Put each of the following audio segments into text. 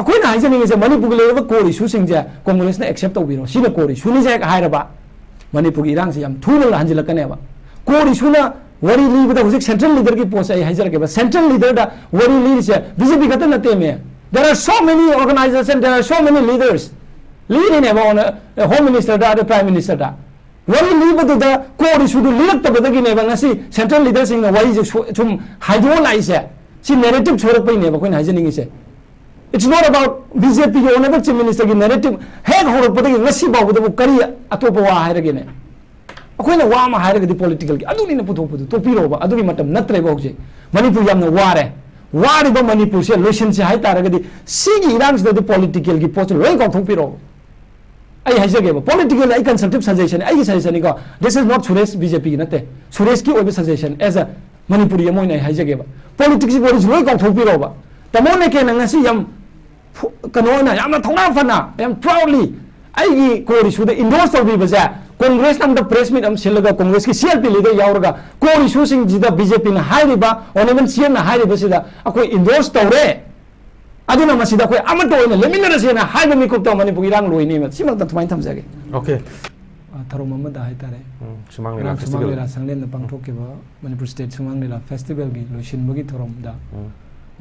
अखोइना हाइजनिंग से मणिपुर लेव core issue सिंजे कांग्रेस ने एक्सेप्ट तौबिरो सिना कोर इशू नि जे हाइरबा मणिपुर की इरांग से याम थून हंजिलकनेबा कोर इशूना वरी लीबदा हुजिक सेंट्रल लीडर की पोस्ट आई हाइजरकेबा सेंट्रल लीडर दा वरी ली से बीजेपी खत नते में there are so many organisation there are so many leaders leading एबा होम मिनिस्टर दा प्राइम मिनिस्टर दा वरी लीबदु दा कोर इशू दु लिरक तबदगी नेबा ngasi सेंट्रल लीडर सिंग वरी सुम हाइदो लाइसे सी नैरेटिव छोरक नेबा कोइन हाइजनिंग से It's not about BJP की honorable chief minister की narrative हेग हो रहा पता कि नसी बाबू तो वो करी अतो पवा हायर के ने अकोई ना वाम हायर के दी political की अदुनी ने पुतो पुतो तो पीरो बा अदुनी मतलब नत्रे बाग जे मणिपुर याम ना वार बा मणिपुर से लोशन से हाई तारा के दी सीगी इरांस दी political की पोस्ट लोई का तो पीरो आई हाई जगह बा political आई consultative suggestion आई suggestion का this is not Suresh BJP की नते सुरेश की ओबे suggestion as a मणिपुर यमोई ना हाई जगह बा politics की बोली लोई का तो पीरो बा तमो ने के ना सी यम कनोना यामना थोना फना याम प्राउडली आईगी कोर इशू द इंडोर्स तौबी बजा कांग्रेस नम द प्रेस मीट हम सिलगा कांग्रेस की सीएलपी लीडर यावरगा कोर इशू सिंग जिदा बीजेपी ना हाइरिबा ओनेमन सीएम ना हाइरिबा सिदा अकोई इंडोर्स तौरे अदुना मसिदा कोई अमतो ओइना लेमिनर सेना हाइबा मिकुप तो मणिपुर इरांग लोइनी म सिमक त थमाइन थमजागे ओके थरो मम दा हाइतारे सुमांगलेला फेस्टिवल संगलेन न पांगथोकेबा मणिपुर स्टेट सुमांगलेला फेस्टिवल की लोइसिनबगी थरोम दा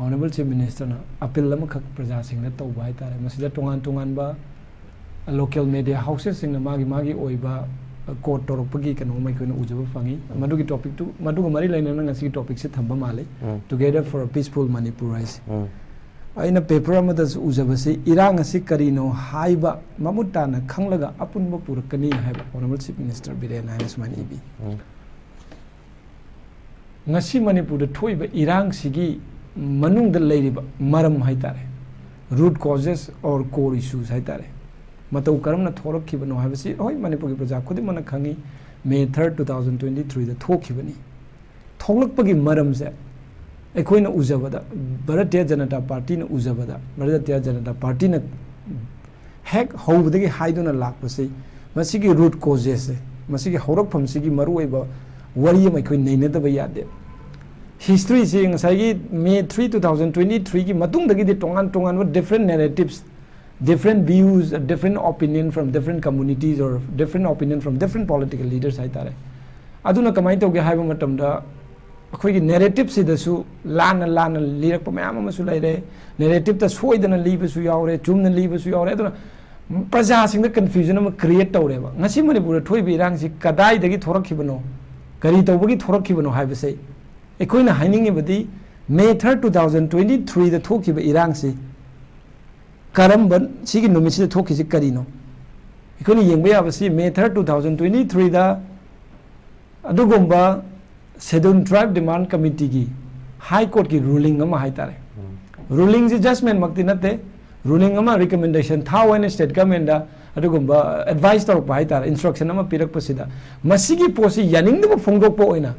Honorable Chief Minister na appeal lama khak praja sing na tauba hai tare masida tongan ba local media houses sing na magi oiba court torokpagi kano mai koina ujaba fangi madugi topic tu maduga mari laina na ngasi topic se thamba male together for a peaceful Manipur rise aina paper amada ujaba se irang asi karino haiba mamuta na khanglaga apunba purakani haiba Honorable Chief Minister Biren Haisman ibi ngasi Manipur da thoiba irang sigi मनुंग द लेरिबा मरम हाइतारे root causes or core issues हाइतारे मतौ करम न थोरक खिबनो हाबसी होय मणिपुर की प्रजा खुदि मन खंगी मे 3 2023 द थोखिबनी थोलकपगी मरम से एखोइन उजबदा भारतीय जनता पार्टी न उजबदा भारतीय जनता पार्टी न हेक हौबदगी हाइदुना लाकपसे मसिगी रूट कॉजेस से मसिगी हौरक फमसिगी मरुइबा वरी मैखोइ नैनदबा यादे history saying say May 3 2023 ki matung dagi de tongan with different narratives different views different opinion from different communities or different opinion from different political leaders hai tare aduna kamai to ge haiba matam da akhoi gi narrative se da su lan lirak pa mayam ma su lai re narrative ta soidana liba su yaure chumna liba su yaure aduna praja sing da confusion ma create tawre ba ngasi Manipur thoi bi rang si kadai dagi thorak khibano kari tawbagi thorak khibano haiba sei एकोइना हाइनिंग बदी मे 3 2023 the थोखिबा इरांग से करमबन सिगी नुमिसि थोखिसि करिनो एकोइना येंबा याबसि मे 3 2023 दा अदुगुंबा schedule tribe demand committee की high court की ruling अमा हाइतारे ruling जे judgement मक्ति नते ruling अमा recommendation था when state government दा अदुगुंबा advice तौरप हाइतारे instruction अमा पिरकपसिदा मसिगी पोसि यानिंगदबा फोंगदोकपो ओइना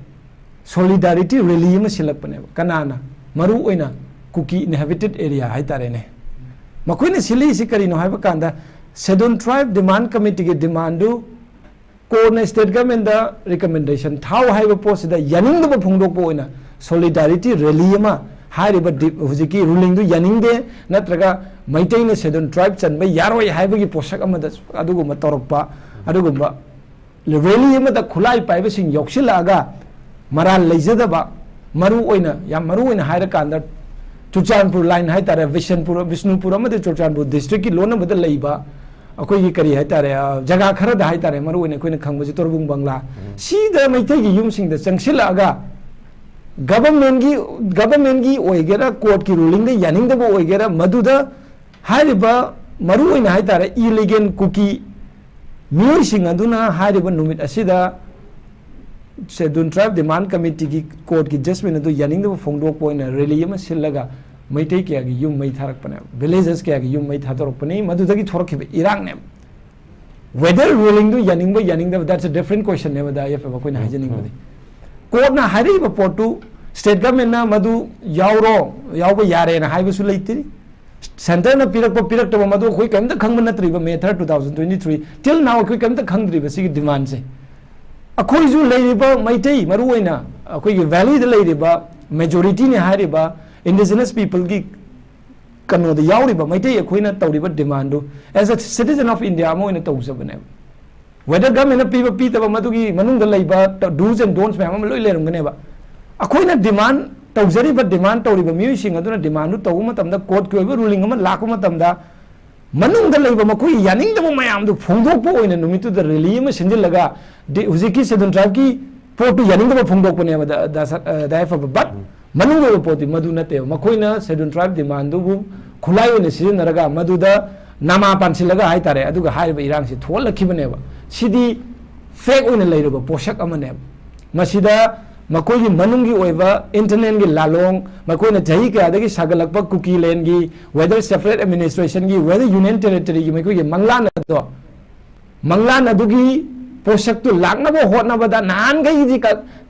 solidarity rally ma silakpane kanana maru oina kuki inhabited area hai tare ne makoina sili si kari no haiba kanda scheduled tribe demand committee ge demand du ko na state government da recommendation thau haiba post da yaning da phongdok po oina solidarity rally ma haiba hujiki ruling du yaning de natraga maitai na scheduled tribe chanba yaroi haiba gi posak amada adugo ma torokpa adugo ba rally ma da khulai paiba sing yokshilaga मराल लेजदबा मरु ओइना या मरु ओइना higher कांदा Churachandpur line high तारे Vishnupur अमदे Churachandpur district की loan अमदे लेबा अखोई की करी हाइ तारे जगह खर दा हाइ तारे मरु ओइना कोइना खंगबजि तोरबुंग बंगला सीदा मैथै की युम सिंग द चंगसिलागा गवर्नमेंट की ओइगेरा कोर्ट की रूलिंग दे यानिंग दबो ओइगेरा मदुदा हाइरिबा मरु ओइना हाइ तारे इलीगल कुकी म्यूई सिंग अदुना हाइरिबा नुमित असिदा Scheduled Tribe Demand Committee की कोर्ट की जजमेंट तो यानिंग दो फोंगदोक पोइना रैली में सिलगा मैथै के आगे युम मै थारक पने विलेजेस के आगे युम मै थादरक पने मदुदगी थोरखिबे इरांग ने whether ruling do yaning da that's a different question ne bada if ko na hajening badi court na hari ba portu state government na madu yawba yare na haibu su leitiri center na pirak to madu khoi kam da khangba na tri ba May 3 2023 till now khoi kam da khangdri ba sig demand se अखोई जो लेरिबा मैथै मरु ओइना अखोई की valley the लेरिबा majority ने हारिबा indigenous people की kano the yauri ba maite akoina tawri ba demand do as a citizen of India mo ina tawsabane whether government people pita ba madugi manung da laiba do's and don'ts ma loi lerum gane ba akoina demand tawjari ba demand tawri ba mi sing aduna demand do tawuma tamda court ko ba ruling ma lakuma tamda manung da laiba makoi yaning da mayam do phongdok po oina numitu da rally ma sinjil laga de huziki sedun tribe ki potu yaning da phongdok po ne ba da fa but manung da poti madu na te makoi na sedun tribe demand do khulai oina sin naraga madu da nama pansi laga hai tare aduga hai ba irang si thol lakhi bane ba sidi fake oina lairo ba poshak amane masida makoi gi manungi oiba internet gi lalong makoi na jahi ka adagi sagalakpa cookie lane gi whether separate administration gi whether union territory gi makoi gi manglan adugi poshak tu lakna bo hotna bada nan gai ji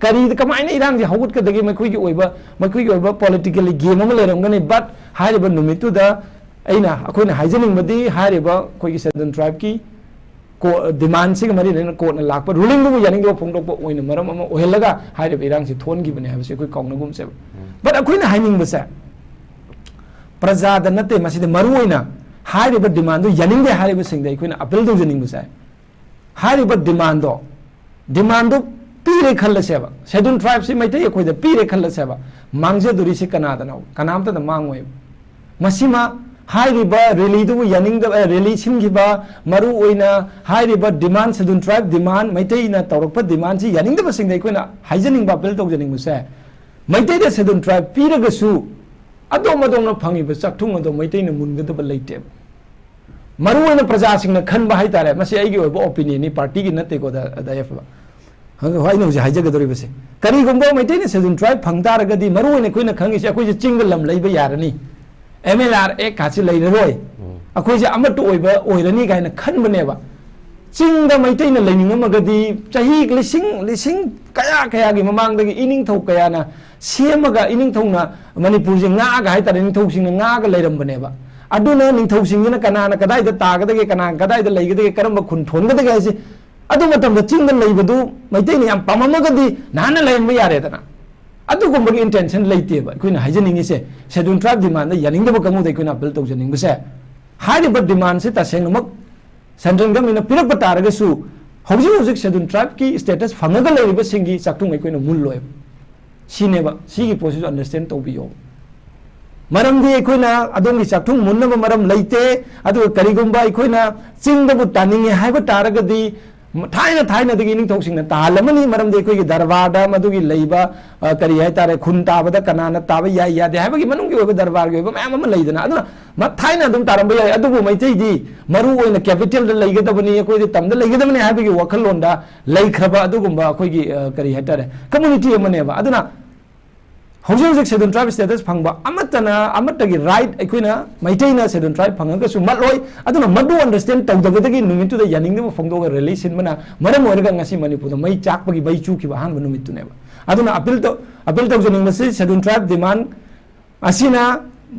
kari kamai na irang ji hawut ka dagi makoi gi oiba politically game ma leram gani but hai ba numitu da aina akoi na haijening badi hai ba koi gi southern tribe ki ko demand sing mari ne ko na lakpa ruling bu yaning do phongdok po oina maram ama ohelaga haire irang si thon gi bane ha se koi kaungna gum se but akoi na haining ba sa praja da nate maside maru oina haire ba demand do yaning de haire ba sing dai koi na appeal do janing ba sa haire ba demand do pire khalla se ba schedule tribe si mai tai koi da pire khalla se ba mangje duri si kana da na kanam ta da mangoi masima High-riba rally do yaning the rally simgiba maru oina high-riba demand sedun tribe demand maite na tawrpa demand si yaning the sing dai koina haijening ba bel tawjening musa maite the sedun tribe piraga su adom na phangi ba chakthung adom maite na munga da leite maru oina praja sing na khan ba hai tare masi ai gi obo opinion ni party gi nate ko da yafa hoi no ji haijaga dori base kari gumbo maite na sedun tribe phangta raga di maru oina koina khangi se koi jingal lam leiba yarani MLR ek kasi lai roi akoi je amat to oiba oirani gaina khan bane ba ching da maitai na laining amagadi chahi lising kaya gi mamang dagi ining thau kaya na semaga ining thau na Manipur je nga ga hai ta ining thau sing nga ga lairam bane ba aduna ning thau sing na kana na kadai da ta ga dagi kana kadai da lai ga dagi karam khun thon ga dagi si adu matam da ching da lai badu maitai ni am pamamagadi nana lai ma yare dana adugumba intention leite ba koina haijening se schedule tribe demand yaning da kamu dai koina appeal tawjening ba se hai ba demand se ta sengmak central government pirak ba taraga su hojik schedule tribe ki status fangaga lei ba singi chaktung koina mul loi sine ba sigi process understand to biyo maram di koina adong ni chaktung munna ba maram leite adu karigumba koina chingda bu taninge hai ba taraga di थाइना दगी निंग थोक्सिंग तालमनी मरम दे कोई दरबार मदुगी लैबा करी है तारे खुन ताबदा कनाना ताब याय यादे हाबगी मनुंगी ओबे दरबार गे ओबे मैम लैदना अदुना म थाइना दुम तारम याय अदुबु मैथै दी मरु ओइना कैपिटल द लैगदबनी कोई तमदा लैगदबनी हाबगी वखल लोंदा लैखरबा अदुगुंबा कोई करी है तारे कम्युनिटी अमनेबा अदुना हौजिक शेड्यूल ट्राइब स्टेटस फंगबा अमतगी राइट अखोइना मैथैना शेड्यूल ट्राइब फंगगसु मलोय अदुना मदु अंडरस्टैंड तौदगदगी नुमितुदा यानिंगदब फंगदोगा रिलेशन मना मरम ओरगा ngasi Manipur mai chakpagi bai chukiba han numittuneba aduna appeal tawjeningbasi schedule tribe demand asina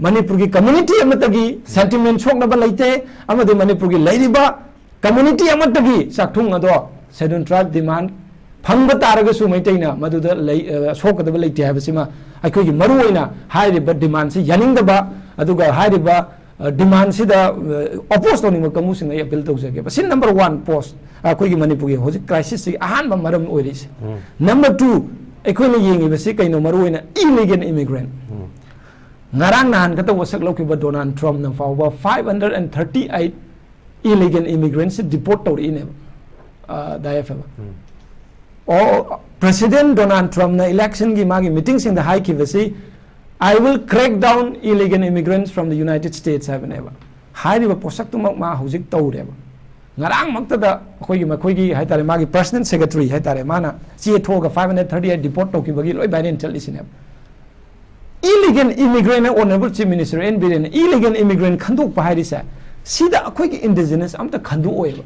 Manipur gi community amatagi sentiment soknaba leite amade Manipur gi leiriba community amatagi sakthung ado schedule tribe demand फंगबा तारगसु मैथैना मदुदा सोकदबा लेite habasima अखोगी मरु ओइना हाइरिबा demand से यानिंगदबा अदुगा हाइरिबा डिमांड से दा अपोज तोनिंग कमु सिंग अपील तौजगे सिन नंबर 1 पोस्ट अखोगी मणिपुर गे होजि क्राइसिस से अहानबा मरम ओइरिस नंबर 2 अखोइना येंगिबसि कइनो मरु ओइना illegal immigrant ngarang nahan kata wasak lokiba Donald Trump na fawba 538 illegal immigrants deport tawri ne dafa or President Donald Trump na election gi magi meetings in the high kivasi I will crack down illegal immigrants from the United States have never high riba posak tu ma hojik tawreba ngarang makta da khoi gi hai tare magi personal secretary hai tare mana chi thoga 538 deport to ki bagi loi bainen chalisine illegal immigrant honorable chief minister NBN illegal immigrant khanduk pahari sa sida akhoi gi indigenous amta khandu oiba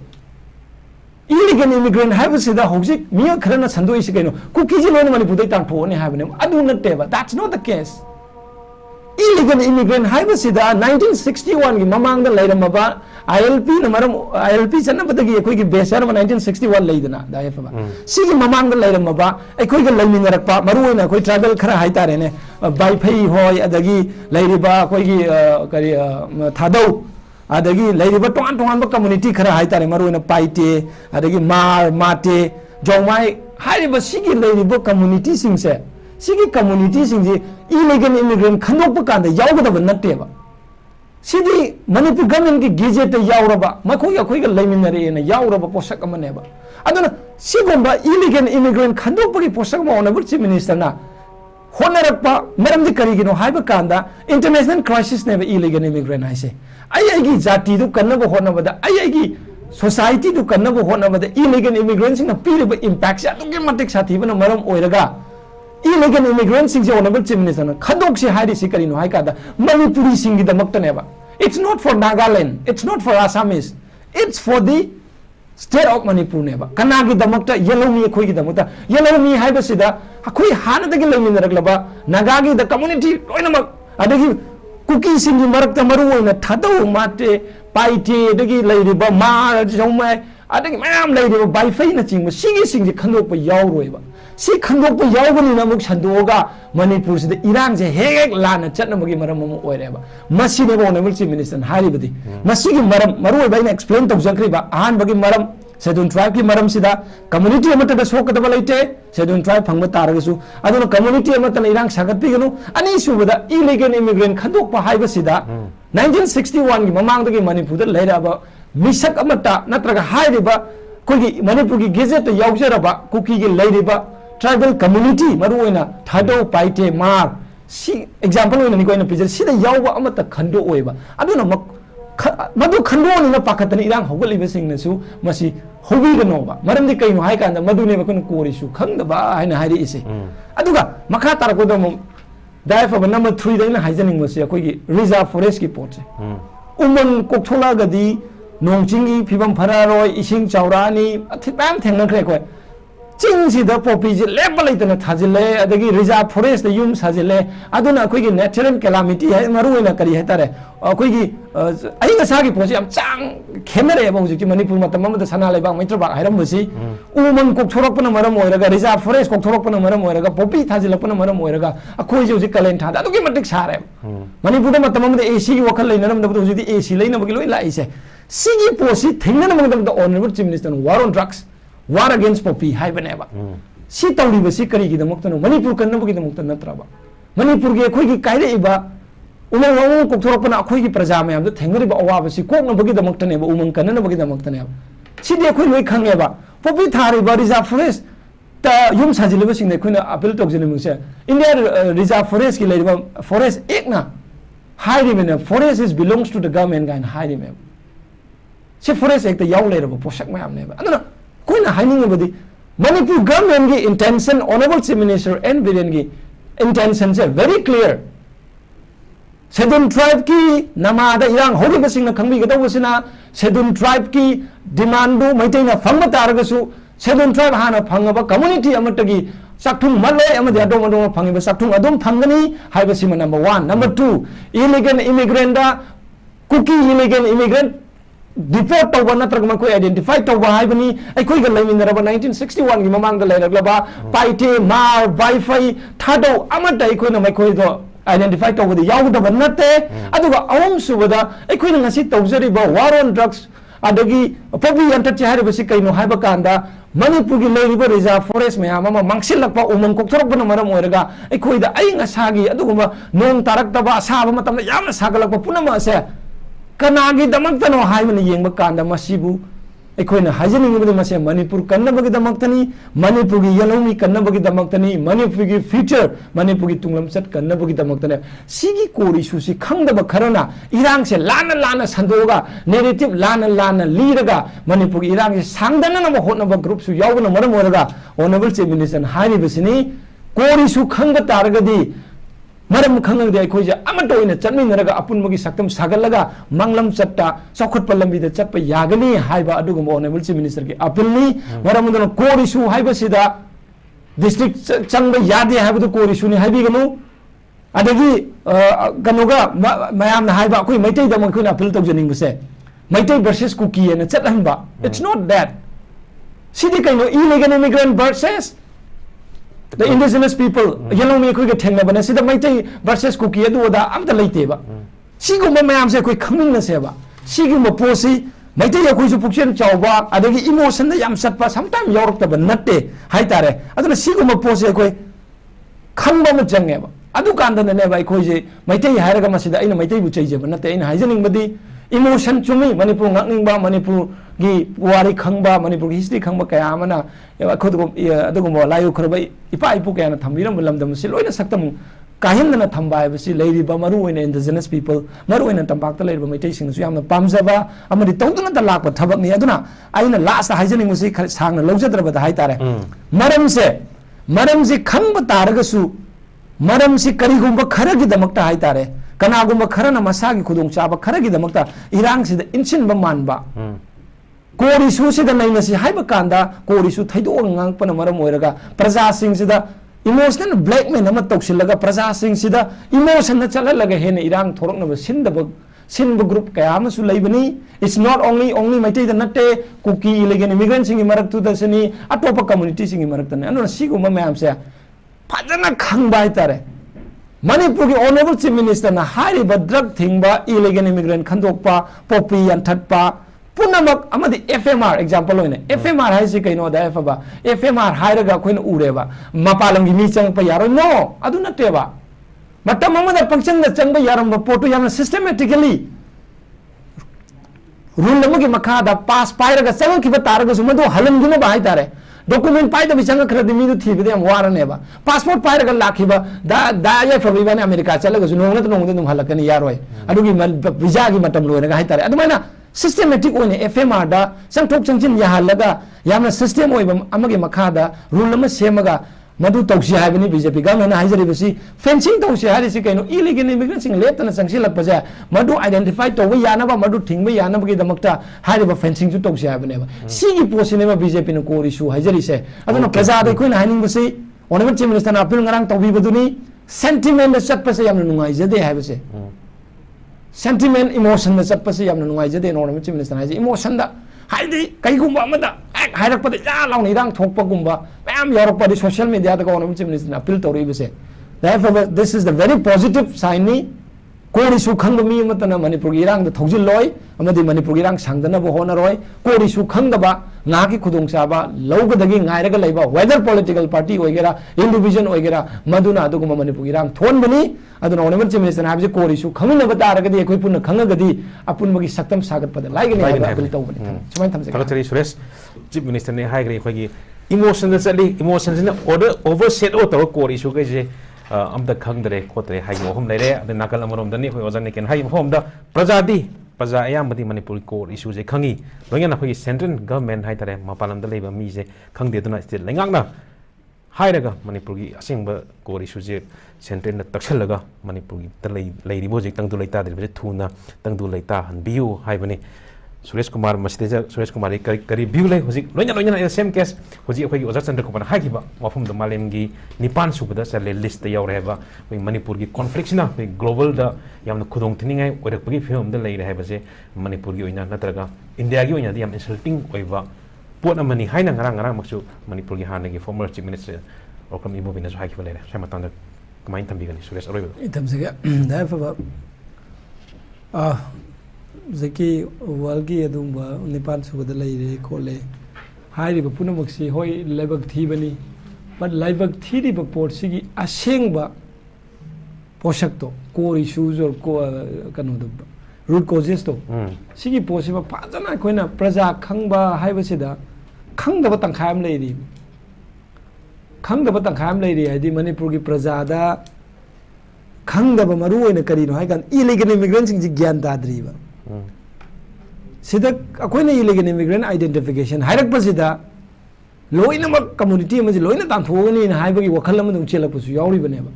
illegal immigrant have sida hojik miya kharana sandoi si kaino kuki ji lona Manipur dai tang thone have ne adu natte ba that's not the case illegal immigrant haibasida 1961 gi mamangda leiramaba ILP na maram ILP chanabadagi ekoi gi besar 1961 leidana daifaba sigi mamangda leiramaba ekoi gi leiminarakpa maruina ekoi tribal khara haitare ne baifai hoi adagi leiriba ekoi gi kari thadau adagi leiriba tongan ba community khara haitare maruina paite adagi mar mate jongmai hariba sigi leiriba community singse sigi community singji illegal immigrant khandokpa kanda yawgadaba natteba sidi Manipur government ki gazette yawraba makhoi akhoi ga leiminare na yawraba posak amaneba aduna sigomba illegal immigrant khandokpa ki posak ma honorable chief minister na honarakpa maramdi karigino haiba kanda international crisis neba illegal immigrant haise ai gi jati du kannaba honabada ai gi society du kannaba honabada illegal immigrants na piriba impact sa tugi matik sathibana maram oiraga illegal immigrants sing honorable chief minister na khadok se hairi si karino hai kada Manipuri sing the maktaneba it's not for Nagaland it's not for Assamese it's for the state of Manipur neba kanagi damakta yellow me khoi gi damakta yellow me haiba sida khoi hana dagi leminaraglaba nagagi the community loinamak adagi kuki sing gi marakta maru oina thadau mate paite dagi leiriba ma jomai adagi mayam leiriba baifai na chingba sigi sing gi khandokpa yawroiba si khandokpa yawbani na muk sandoga Manipur sida irang je hek lana chatnamagi maram mo oireba masine bo honorable chief minister haribadi masigi maram maru oiba ina explain tawjakriba ahan bagi maram scheduled tribe ki maram sida community amata da sokadaba leite scheduled tribe phangma taragasu aduna community amata na irang sagatpiganu ani subada illegal immigrant khandokpa haiba sida 1961 gi mamangdagi Manipur da leiraba misak amata natraga hairiba kogi Manipur gi gazette yawjaraba kuki gi leiriba tribal community maruina thado paite mar si example oina ni koina picture sida yawba amata khando oiba aduna madu khando ni na pakatani irang hogaliba singnasu masi hobi ganoba maramdi kaino hai kanda madune bakun korisu khangdaba haina hairi ise aduga makha tarakoda mo daifa number 3 da ina haijaning masi akogi reserve forest ki potse umang koktola gadi nongchingi phibam phararoi ising chaurani athipam thengnakhre koi chingsidha popi je level itana thajile adagi reserve forest da yum sajile aduna akoigi natural calamity hai maruina kari haitare akoigi ainga sagi posi am chang khemere ba hujiki Manipur matam amada sana laiba maitraba hairam basi umang kok thorakpana maram oiraga reserve forest kok thorakpana maram oiraga popi thajilapana maram oiraga akoi je hujik kalen thada adugi matik sare Manipur da matam amada AC gi wakhal leinaram da hujiki AC leina bagi loi lai se sigi posi thengna namang da honorable chief minister war on drugs war against poppy haibaneba si tawriba si kari gi damoktano Manipur kannabagi damokta natraba Manipur gi khoi gi kaire iba umang umang kokthorapana khoi gi praja mayam da thengriba awaba si koknabagi damokta neba umang kannabagi damokta neba si de khoi loi khangeba poppy thariba reserve forest ta yum sajiliba singne khoina appeal tokjene mungse India reserve forest ki leiba forest ekna hairibena forest is belongs to the government gain hairibena si forest ekta yaw leiraba posak mayam neba aduna koina hainingabadi Manipur government ki intention honorable chief minister and Biren ki intention is very clear scheduled tribe ki namada irang horiba singna khangbi gadawasina scheduled tribe ki demand du maitaina phangba taragasu scheduled tribe hana phangaba community amatagi sakthung malai amadi adom adom phangiba sakthung adom phangani haibasima number 1 number 2 illegal immigrant da cookie illegal immigrant deport tawba natraga makoi identify tawba haibani aikoi ga leiminaraba 1961 gi mamang da leiraglaba paite mar wifi thado amata aikoi na makoi do identify tawba de yawda natte aduga awam subada aikoi na ngasi tawjariba war on drugs adagi pobi anta chahari basi kaino haiba kanda Manipur gi leiriba reserve forest mayam ama mangsilakpa umang kokthorokbana maram oiraga aikoi da ainga sagi aduguma nong taraktaba asaba matamda yamna sagalakpa punama ase kanagi damaktano haibana yengba kanda masibu ꯑꯩꯈꯣꯏꯅ ꯍꯥꯏꯖꯅꯤꯡꯕꯗꯤ ꯃꯁꯦ ꯃꯅꯤꯄꯨꯔ ꯀꯟꯅꯕꯒꯤꯗꯃꯛꯇꯅꯤ ꯃꯅꯤꯄꯨꯔꯒꯤ ꯌꯦꯜꯍꯧꯃꯤ ꯀꯟꯅꯕꯒꯤꯗꯃꯛꯇꯅꯤ ꯃꯅꯤꯄꯨꯔꯒꯤ future ꯃꯅꯤꯄꯨꯔꯒꯤ ꯇꯨꯡꯂꯝꯆꯠ ꯀꯟꯅꯕꯒꯤꯗꯃꯛꯇꯅꯦ ꯁꯤꯒꯤ core ꯏꯁꯨꯁꯤ ꯈꯪꯗꯕ ꯈꯔꯅ ꯏꯔꯥꯡꯁꯦ ꯂꯥꯟꯅ ꯂꯥꯟꯅ ꯁꯟꯗꯣꯛꯑꯒ ꯅꯦꯔꯦꯇꯤꯚ ꯂꯥꯟꯅ ꯂꯥꯟꯅ ꯂꯤꯔꯒ ꯃꯅꯤꯄꯨꯔꯒꯤ ꯏꯔꯥꯡꯁꯦ ꯁꯥꯡꯗꯅꯅꯕ ꯍꯣꯠꯅꯕ ꯒ꯭ꯔꯨꯞꯁꯨ ꯌꯥꯎꯕꯅ ꯃꯔꯝ ꯑꯣꯏꯔꯒ ꯑꯣꯅꯔꯦꯕꯜ ꯆꯤꯐ ꯃꯤꯅꯤꯁꯇꯔꯅ ꯍꯥꯏꯔꯤꯕꯁꯤꯅꯤ ꯀꯣꯔ ꯏꯁꯨ ꯈꯪꯕ ꯇꯥꯔꯒꯗꯤ मरम खंगदे अखोइजे अमत ओइना चटमिनरगा अपुनमगी सक्तम सागलगा मंगलम चट्टा चौखटप लंबीदा चटप यागनी हाइबा अदुगुम ऑनरेबल चीफ मिनिस्टर की अपीलनी मरमदन कोर इशू हाइबसिदा डिस्ट्रिक्ट चंग यादे हाइबदु कोर इशू नि हाइबिगनु अदगी कनोगा मयाम हाइबा कोई मैतै दम कोई अपील तौजनिंग बसे मैतै वर्सेस कुकी ने चटहनबा इट्स नॉट दैट सिदी कइनो illegal immigrant versus the indigenous people yellow me कोई के थेंगना बने सिदा मैतै versus कुकी अदुदा अमता लेतेबा सिगुम मयाम से कोई खमिंग न सेबा सिगुम पोसी मैतै कोई सु पुक्सेन चावबा अदगी इमोशन द याम सटपा समटाइम यौरक्तबा नट्टे हाइतारे अदुना सिगुम पोसे कोई खंबा म जंगेबा अदु कांदने भाई खोजे मैतै हायरगा मसिदा अइना मैतै बु चैजेबा नते अइना हाइजनिंग बदी इमोशन चुमी Manipur ngakningba Manipur gi wari khangba Manipur gi history khangba kaya amana akhudgo adugumba layu khurba ipa ipu kaya na thambiram lamdam si loina saktam kahindana thamba basi leiriba maru oina indigenous people maru oina tambak ta leiriba Meitei sing su yamna pamjaba amadi tawduna ta lakpa thabak ni aduna aina last हाइजनिंग musi sangna lawjadraba da haitare maram se khangba taraga su मरम से करीगुंबा खरगी दमकता हाइतारे कनागुंबा खरना मसागी खुदोंग चाबा खरगी दमकता इरांग से इनसिनबा मानबा कोरिसु से नैनसी हाइबा कांदा कोरिसु थैदोंग ngang मरम ओइरगा प्रजा सिंग से emotional blackmail अमा तौसिलगा प्रजा सिंग से इमोशन न चललगा हेन इरांग थोरकनबा सिनबा ग्रुप कया अमसु लैबनी इट्स नॉट ओनली मैतै द नटे कुकी इलेगन इमिग्रेंट सिंग मरक्तु दसनी अटोपा कम्युनिटी सिंग मरक्तने अनु सिगुमा मैम से फजना खंबा हाइतारे मणिपुर की ऑनरेबल चीफ मिनिस्टर ना हारिबा ड्रग थिंगबा इलीगल इमिग्रेंट खंदोकपा पॉपी यंथटपा पुनमक अमदि एफएमआर एग्जांपल होइने एफएमआर हाइसि कइनो दा एफबा एफएमआर हाइरगा खोइन उरेबा मपालम की मी चंगपा यारो नो अदु नटेबा मतम अमदा पंक्चंग द चंगबा यारम पोटो याम सिस्टमैटिकली रूल नमगी मखादा पास पाइरगा चंगखिबा तारगा सुमदो हलमगिनो बा हाइतारे डॉक्यूमेंट पाई तो बिचंग खरदि मी तो थीबदे हम वारनेबा पासपोर्ट पाइरगा लाखिबा दा या फबिबाने अमेरिका चलगा सु नोंगना तो नोंगदे नुम हलकनी यारोय अदुगी वीजा की मतम लोयनगा हाइतारे अदुमाइना सिस्टमैटिक ओइने एफएमआर दा संथोक चंचिन याहलगा यामना सिस्टम ओइबा अमगे मखादा रूल अमा सेमगा मधु तौसी हाइबनी बीजेपी गवर्नमेंट हाइजरिबसी फेंसिंग तौसी हारिसि कइनो इलीगल इमिग्रेंट सिंग लेतना संगसिलकपजा मधु आइडेंटिफाई तौबा यानबा मधु थिंगबा यानबगी दमकता हारिबा फेंसिंग जु तौसी हाइबनेबा सिगी पोसिनेबा बीजेपी न कोरिसु हाइजरिसे अदुना प्रजा दे कोइन हाइनिंगबसी ऑनरेबल चीफ मिनिस्टर ना अपील ngarang तौबीबदुनी सेंटिमेंट चटपसे यामना नुंगाइजदे हाइबसे सेंटिमेंट इमोशन न चटपसे यामना नुंगाइजदे ऑनरेबल चीफ मिनिस्टर हाइजे इमोशन दा हाइदि कईगुंबा अमदा हाइरकपदे या लाउन इरांग थोकपगुंबा मैम योरकपदि सोशल मीडिया दा ऑनरेबल चीफ मिनिस्टर अपील तौरिबसे therefore this is the very positive sign ni कोरिसु खंग मी मतना मणिपुर की इरांग थौजिल लोय अमदि मणिपुर की इरांग सांगदनबो होनरोय कोरिसु खंगदबा नाकी खुदोंग चाबा लौगदगी ngairaga leiba whether political party oigera individual oigera maduna aduguma Manipur की इरांग थोनबनी aduna ऑनरेबल चीफ मिनिस्टर हाबजे कोरिसु खंगनबा तारगदि एकोइ पुन खंगगदि अपुनबगी सक्तम सागतपद लाइगनि अपील तौबनी सुमाइन थमसे कलचरी सुरेश चीफ मिनिस्टर ने हाइग्रे खोगी इमोशन चली इमोशन ने ऑर्डर ओवरसेट ओ तव कोरिसु कैसे अमद खंगदरे खोतरे हाइ मोहम लेरे अद नाकल अमरोम दनी खोय ओजन केन हाइ मोहम द प्रजादी प्रजा अयामबदी मणिपुर कोर इशू जे खंगी लोंगना खोय सेंट्रल गवर्नमेंट हाइ तरे मपालम द लेबा मी जे खंगदे दुना स्टेट लेंगांगना हाइरगा मणिपुर की असिंग कोर इशू जे सेंट्रल न तक्सलगा मणिपुर की त लेरिबो जे तंगदु लेता दे थुना तंगदु लेता हनबियु हाइबनी सुरेश कुमार मस्तेज सुरेश कुमार करी व्यू ले हुजिक लोइना सेम केस हुजिक अखोई ओजा चंद्र कुमार हागिबा मफम द मालेमगी निपान सुबदा चले लिस्ट द यावरेबा बै मणिपुर की कॉन्फ्लिक्ट ना बै ग्लोबल द यामन खुदोंग थिनिंगाय ओरकपगी फिल्म द लेरे हाइबसे मणिपुर की ओइना नत्रगा इंडिया की ओइना द याम इंसल्टिंग ओइबा पोट अमनी हाइना ngara मक्सु मणिपुर की हानगी फॉर्मर चीफ मिनिस्टर ओकम इबोबिना जो हाइकिबा लेरे सेमतन द कमाइन थंबिगनी सुरेश अरोइबा इतमसेगा दाफबा जकी वर्ल्ड अदुंबा नेपाल सुबद लेरे खोले हाइरिबा पुनमक्सी होय लेबक थीबनी बट लेबक थीरिबा पोर्टसिगी असेंगबा पोषक तो कोर इश्यूज और को कनो द रूट कॉजेस तो सिगी पोसिबा फाजना कोइना प्रजा खंगबा हाइबसिदा खंगदबा तंखायम लेरी खंगदबा तंखायम लेरी हाइदि मणिपुर की प्रजादा खंगदबा मरु ओइना करिनो हाइगन इलीगल इमिग्रेंट सिंग ज्ञान दाद्रीबा सिदा अखोइना इलीगल इमिग्रेंट आइडेंटिफिकेशन हाइरकपसिदा लोइनमक कम्युनिटी अमजि लोइना तांथोगनी हाइबगी वखल अमदुं चेलकपसु यावरिबनेबा